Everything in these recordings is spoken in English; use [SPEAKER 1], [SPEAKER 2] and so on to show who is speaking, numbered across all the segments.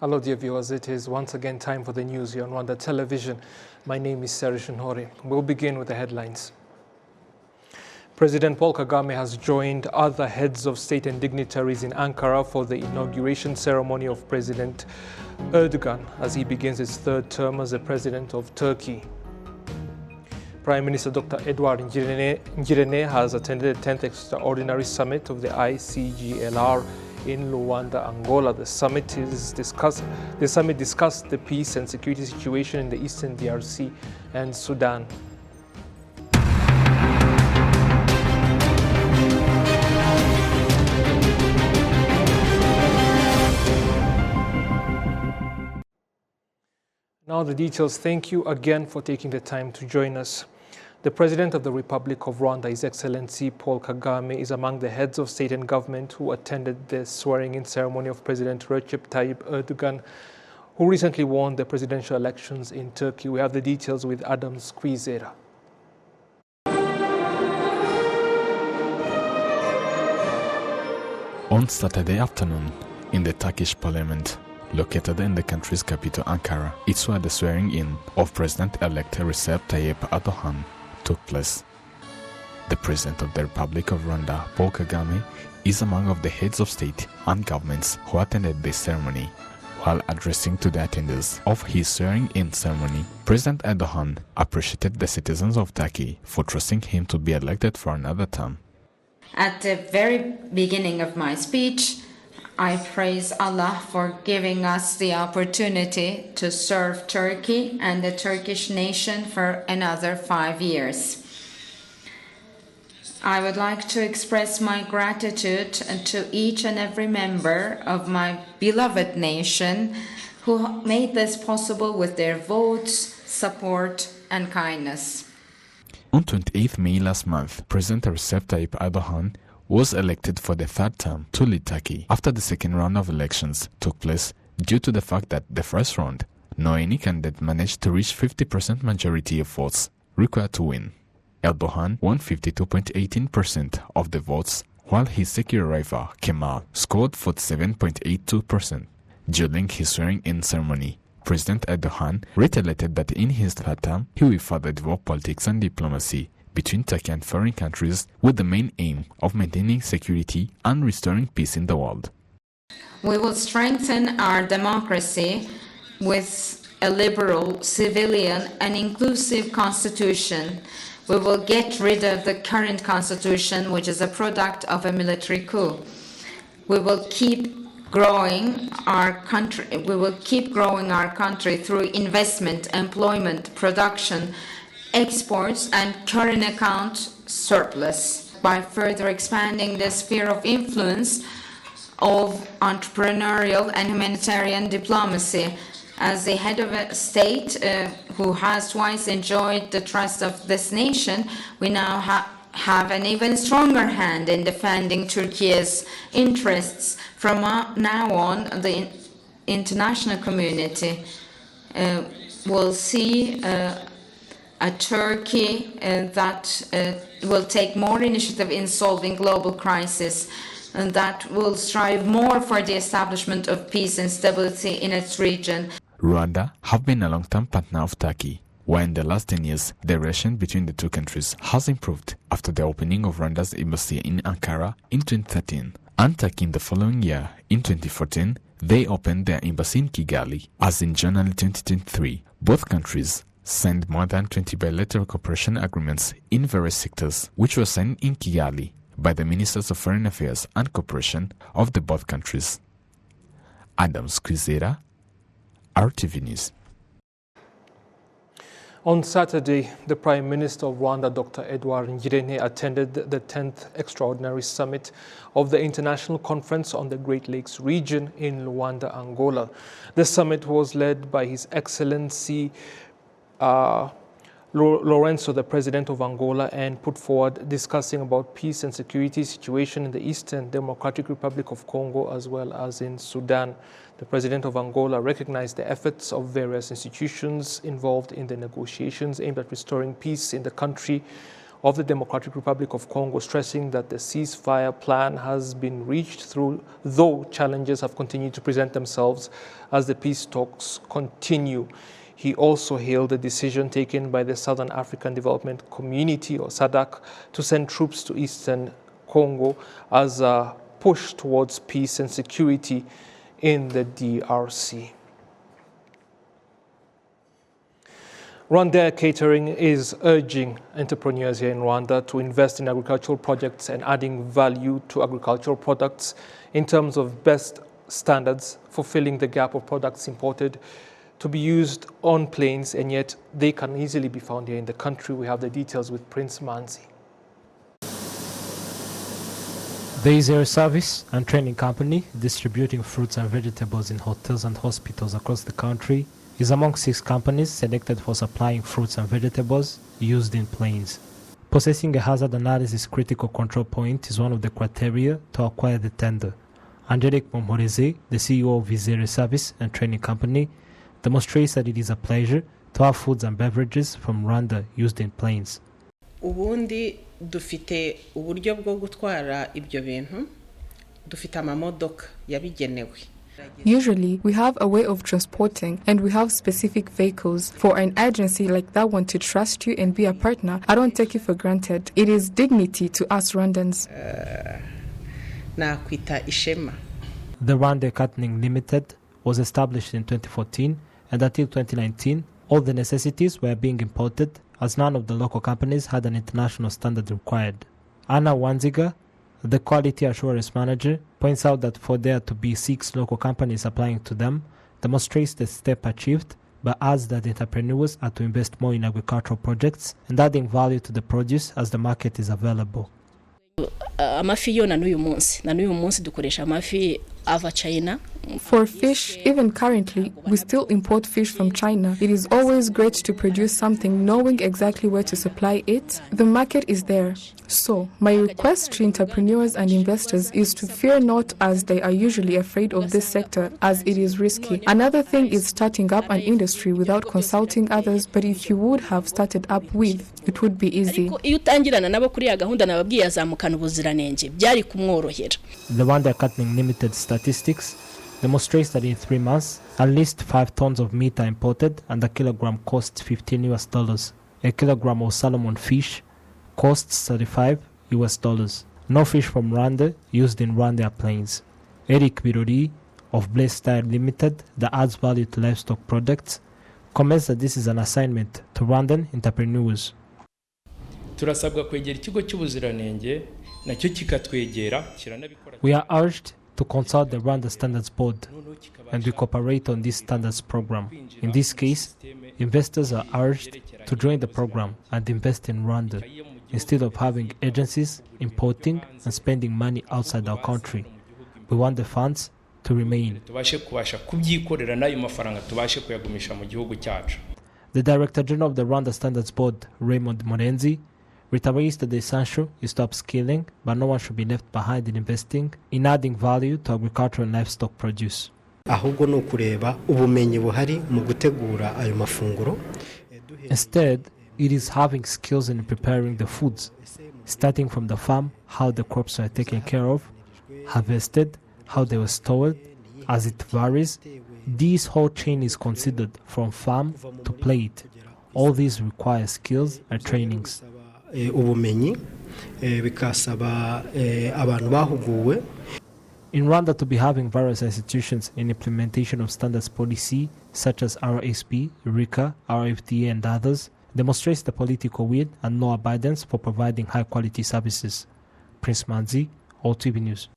[SPEAKER 1] Hello dear viewers, it is once again time for the news here on Rwanda Television. My name is Sarishan Hore. We'll begin with the headlines. President Paul Kagame has joined other heads of state and dignitaries in Ankara for the inauguration ceremony of President Erdogan as he begins his third term as the president of Turkey. Prime Minister Dr. Edward Ngirente has attended the 10th Extraordinary Summit of the ICGLR in Rwanda, Angola. The summit discussed the peace and security situation in the eastern DRC and Sudan. Now the details. Thank you again for taking the time to join us. The President of the Republic of Rwanda, His Excellency Paul Kagame, is among the heads of state and government who attended the swearing-in ceremony of President Recep Tayyip Erdogan, who recently won the presidential elections in Turkey. We have the details with Adam Squizera.
[SPEAKER 2] On Saturday afternoon, in the Turkish parliament, located in the country's capital Ankara, it saw the swearing-in of President-elect Recep Tayyip Erdogan took place. The President of the Republic of Rwanda, Paul Kagame, is among of the heads of state and governments who attended this ceremony. While addressing to the attendees of his swearing-in ceremony, President Erdogan appreciated the citizens of Turkey for trusting him to be elected for another term.
[SPEAKER 3] At the very beginning of my speech, I praise Allah for giving us the opportunity to serve Turkey and the Turkish nation for another 5 years. I would like to express my gratitude to each and every member of my beloved nation who made this possible with their votes, support, and kindness.
[SPEAKER 2] On 28th May last month, President Recep Tayyip Erdogan was elected for the third term to lead Turkey after the second round of elections took place due to the fact that the first round, no any candidate managed to reach 50% majority of votes required to win. Erdogan won 52.18% of the votes, while his second rival, Kemal, scored 47.82%. During his swearing-in ceremony, President Erdogan reiterated that in his third term, he will further develop politics and diplomacy between Turkey and foreign countries with the main aim of maintaining security and restoring peace in the world.
[SPEAKER 3] We will strengthen our democracy with a liberal, civilian, and inclusive constitution. We will get rid of the current constitution, which is a product of a military coup. We will keep growing our country. We will keep growing our country through investment, employment, production, exports, and current account surplus by further expanding the sphere of influence of entrepreneurial and humanitarian diplomacy. As the head of a state who has twice enjoyed the trust of this nation, we now have an even stronger hand in defending Turkey's interests. From now on, the international community will see a Turkey that will take more initiative in solving global crisis and that will strive more for the establishment of peace and stability in its region.
[SPEAKER 2] Rwanda have been a long-term partner of Turkey, where in the last 10 years, the relation between the two countries has improved after the opening of Rwanda's embassy in Ankara in 2013. And Turkey in the following year, in 2014, they opened their embassy in Kigali. As in January 2023, both countries signed more than 20 bilateral cooperation agreements in various sectors, which were signed in Kigali by the Ministers of Foreign Affairs and Cooperation of the both countries. Adam Squizera, RTV News.
[SPEAKER 1] On Saturday, the Prime Minister of Rwanda, Dr. Edward Ngirente, attended the 10th Extraordinary Summit of the International Conference on the Great Lakes region in Rwanda, Angola. The summit was led by His Excellency Lorenzo, the President of Angola, and put forward discussing about peace and security situation in the Eastern Democratic Republic of Congo as well as in Sudan. The President of Angola recognized the efforts of various institutions involved in the negotiations aimed at restoring peace in the country, of the Democratic Republic of Congo, stressing that the ceasefire plan has been reached though challenges have continued to present themselves as the peace talks continue. He also hailed the decision taken by the Southern African Development Community, or SADC, to send troops to eastern Congo as a push towards peace and security in the DRC. Rwanda Catering is urging entrepreneurs here in Rwanda to invest in agricultural projects and adding value to agricultural products in terms of best standards, fulfilling the gap of products imported to be used on planes, and yet they can easily be found here in the country. We have the details with Prince Manzi.
[SPEAKER 4] There is a service and training company distributing fruits and vegetables in hotels and hospitals across the country. Is among 6 companies selected for supplying fruits and vegetables used in planes. Possessing a hazard analysis critical control point is one of the criteria to acquire the tender. Angelique Momoreze, the CEO of Vizere Service and Training Company, demonstrates that it is a pleasure to have foods and beverages from Rwanda used in planes.
[SPEAKER 5] Ubundi dufite uburyo bwo gutwara ibyo bintu, dufite amamodoka yabigenewe.
[SPEAKER 6] Usually, we have a way of transporting and we have specific vehicles. For an agency like that one to trust you and be a partner, I don't take it for granted. It is dignity to us Rwandans.
[SPEAKER 5] Nakwita ishema.
[SPEAKER 4] The Rwanda Catering Limited was established in 2014, and until 2019, all the necessities were being imported as none of the local companies had an international standard required. Anna Wanziga, the quality assurance manager, points out that for there to be 6 local companies applying to them demonstrates the step achieved, but adds that entrepreneurs are to invest more in agricultural projects and adding value to the produce as the market is available.
[SPEAKER 7] Amafi yo na n'uyu munsi dukoresha amafi ava China.
[SPEAKER 6] For fish, even currently, we still import fish from China. It is always great to produce something knowing exactly where to supply it. The market is there. So, my request to entrepreneurs and investors is to fear not, as they are usually afraid of this sector, as it is risky. Another thing is starting up an industry without consulting others, but if you would have started up with, it would be easy.
[SPEAKER 7] Iyo utangirana nabo kuri ya gahunda nababwiye azamukana ubuziranenge byari kumworohera.
[SPEAKER 4] The Rwanda Catering Limited statistics demonstrates that in 3 months, at least 5 tons of meat are imported and a kilogram costs $15. A kilogram of salmon fish costs $35. No fish from Rwanda used in Rwanda planes. Eric Birori of Blaze Style Limited, that adds value to livestock products, comments that this is an assignment to Rwandan entrepreneurs.
[SPEAKER 8] Turasabwa kwegera ikigo cy'ubuziranenge nacyo kikatwegera kiranabikora.
[SPEAKER 4] We are urged to consult the Rwanda Standards Board and we cooperate on this standards program. In this case, investors are urged to join the program and invest in Rwanda instead of having agencies importing and spending money outside our country. We want the funds to remain. The Director General of the Rwanda Standards Board, Raymond Morenzi, reiterates that the essential is to upskilling, but no one should be left behind in investing in adding value to agricultural and livestock produce. Instead, it is having skills in preparing the foods, starting from the farm, how the crops are taken care of, harvested, how they were stored, as it varies. This whole chain is considered from farm to plate. All these require skills and trainings. In Rwanda, to be having various institutions in implementation of standards policy such as RSP, RICA, RFDA and others demonstrates the political will and law abidance for providing high quality services. Prince Manzi, RwandaTV News.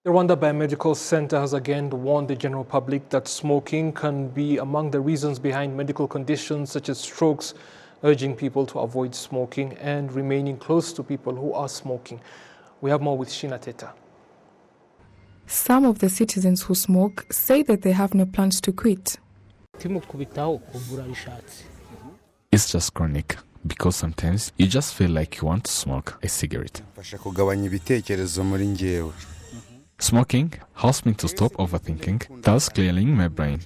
[SPEAKER 1] The Rwanda Biomedical Center has again warned the general public that smoking can be among the reasons behind medical conditions such as strokes, urging people to avoid smoking and remaining close to people who are smoking. We have more with Shina Teta.
[SPEAKER 6] Some of the citizens who smoke say that they have no plans to quit.
[SPEAKER 2] It's just chronic, because sometimes you just feel like you want to smoke a cigarette. Smoking helps me to stop overthinking, thus clearing my brain.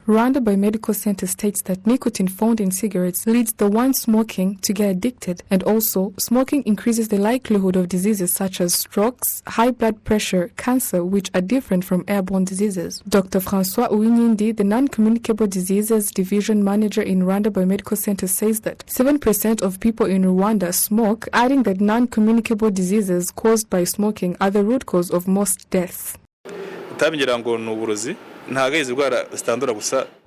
[SPEAKER 6] Rwanda Biomedical Center states that nicotine found in cigarettes leads the one smoking to get addicted, and also smoking increases the likelihood of diseases such as strokes, high blood pressure, cancer, which are different from airborne diseases. Dr. François Uwinyindi, the Non-Communicable Diseases Division Manager in Rwanda Biomedical Center, says that 7% of people in Rwanda smoke, adding that non-communicable diseases caused by smoking are the root cause of most deaths.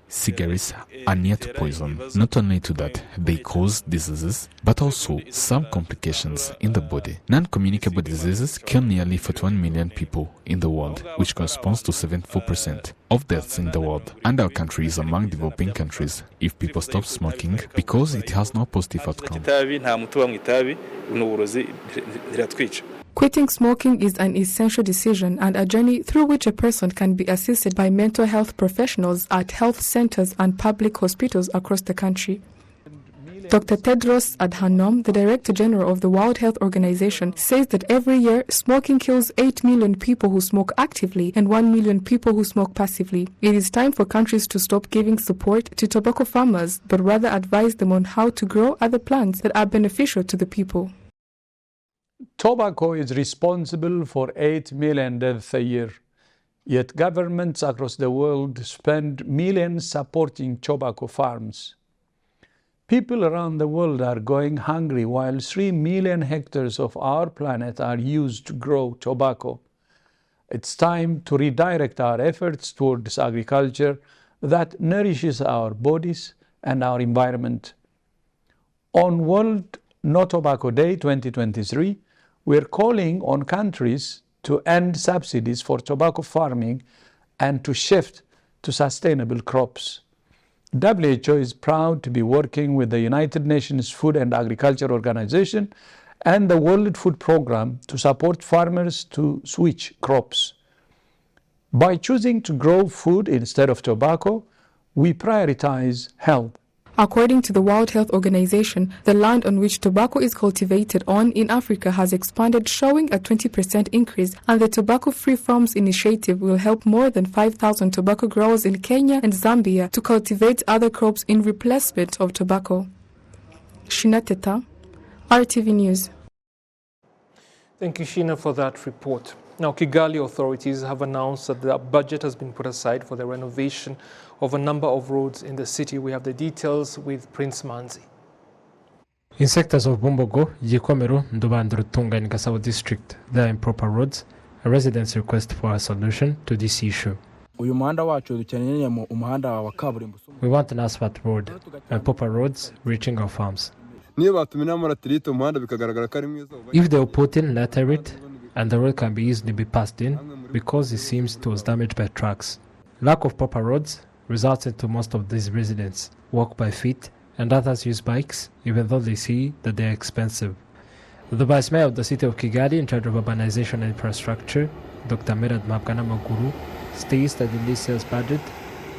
[SPEAKER 2] Cigarettes are near to poison. Not only to that, they cause diseases, but also some complications in the body. Non-communicable diseases kill nearly 41 million people in the world, which corresponds to 74% of deaths in the world. And our country is among developing countries if people stop smoking because it has no positive outcome.
[SPEAKER 6] Quitting smoking is an essential decision and a journey through which a person can be assisted by mental health professionals at health centers and public hospitals across the country. Dr. Tedros Adhanom, the Director General of the World Health Organization, says that every year smoking kills 8 million people who smoke actively and 1 million people who smoke passively. It is time for countries to stop giving support to tobacco farmers, but rather advise them on how to grow other plants that are beneficial to the people.
[SPEAKER 9] Tobacco is responsible for 8 million deaths a year, yet governments across the world spend millions supporting tobacco farms. People around the world are going hungry while 3 million hectares of our planet are used to grow tobacco. It's time to redirect our efforts towards agriculture that nourishes our bodies and our environment. On World No Tobacco Day 2023, we're calling on countries to end subsidies for tobacco farming and to shift to sustainable crops. WHO is proud to be working with the United Nations Food and Agriculture Organization and the World Food Programme to support farmers to switch crops. By choosing to grow food instead of tobacco, we prioritize health.
[SPEAKER 6] According to the World Health Organization, the land on which tobacco is cultivated in Africa has expanded, showing a 20% increase, and the Tobacco Free Farms initiative will help more than 5,000 tobacco growers in Kenya and Zambia to cultivate other crops in replacement of tobacco. Shina Teta, RTV News.
[SPEAKER 1] Thank you, Sheena, for that report. Now, Kigali authorities have announced that the budget has been put aside for the renovation of a number of roads in the city. We have the details with Prince Manzi.
[SPEAKER 4] In sectors of Bumbogo, Gikomero, Nduba, Rutunga and Gasabo district, there are improper roads. A residents request for a solution to this issue. We want an asphalt road and proper roads reaching our farms. If they will put in, letter it, and the road can be easily be passed in because it seems it was damaged by trucks. Lack of proper roads results into most of these residents walk by feet and others use bikes even though they see that they are expensive. The Vice Mayor of the city of Kigali in charge of urbanization and infrastructure, Dr. Merad Mabgana Maguru, states that in this year's budget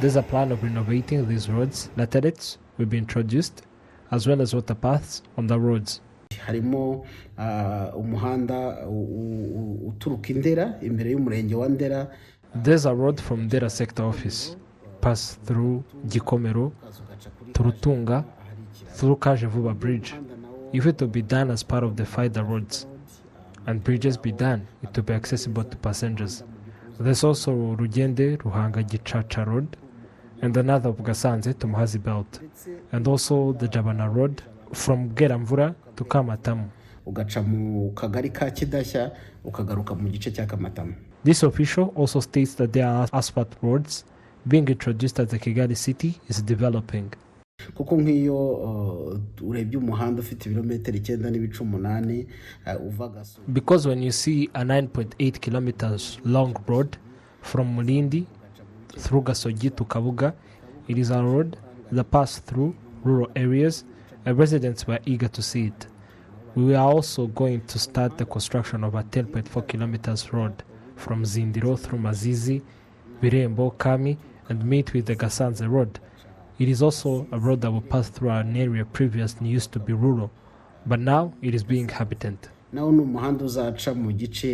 [SPEAKER 4] there's a plan of renovating these roads. Laterets will be introduced as well as water paths on the roads.
[SPEAKER 10] Harimo umuhanda uturuka Indera imbere y'umurenge wa Ndera.
[SPEAKER 4] There's a road from Ndera sector office, pass through Gikomero, to Rutunga, through Kajevuba bridge. If it will be done as part of the FIDA roads and bridges be done, it will be accessible to passengers. There's also Rugende Ruhanga Gichacha road and another of Gasanze to Muhazi belt, and also the Jabana road from Geramvura to Kamatamu. This official also states that there are asphalt roads being introduced as the Kigali city is developing. Because when you see a 9.8 kilometers long road from Mulindi through Gasogi to Kabuga, it is a road that passes through rural areas and residents were eager to see it. We are also going to start the construction of a 10.4 kilometers road from Zindiro through Mazizi, Birembo, Kami, and meet with the Gasanze road. It is also a road that will pass through an area previously used to be rural, but now it is being inhabited.
[SPEAKER 10] nawo ni umuhanda uzaca mu gice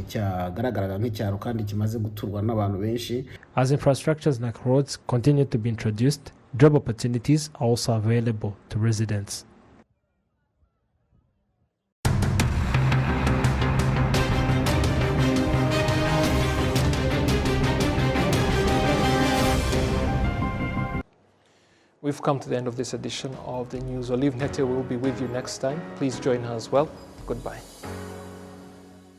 [SPEAKER 10] cyagaragaraga nk'icyaro kandi kimaze guturwa n'abantu benshi.
[SPEAKER 4] As infrastructures like roads continue to be introduced, job opportunities are also available to residents.
[SPEAKER 1] We've come to the end of this edition of the news. Olive Nete will be with you next time. Please join her as well. Goodbye.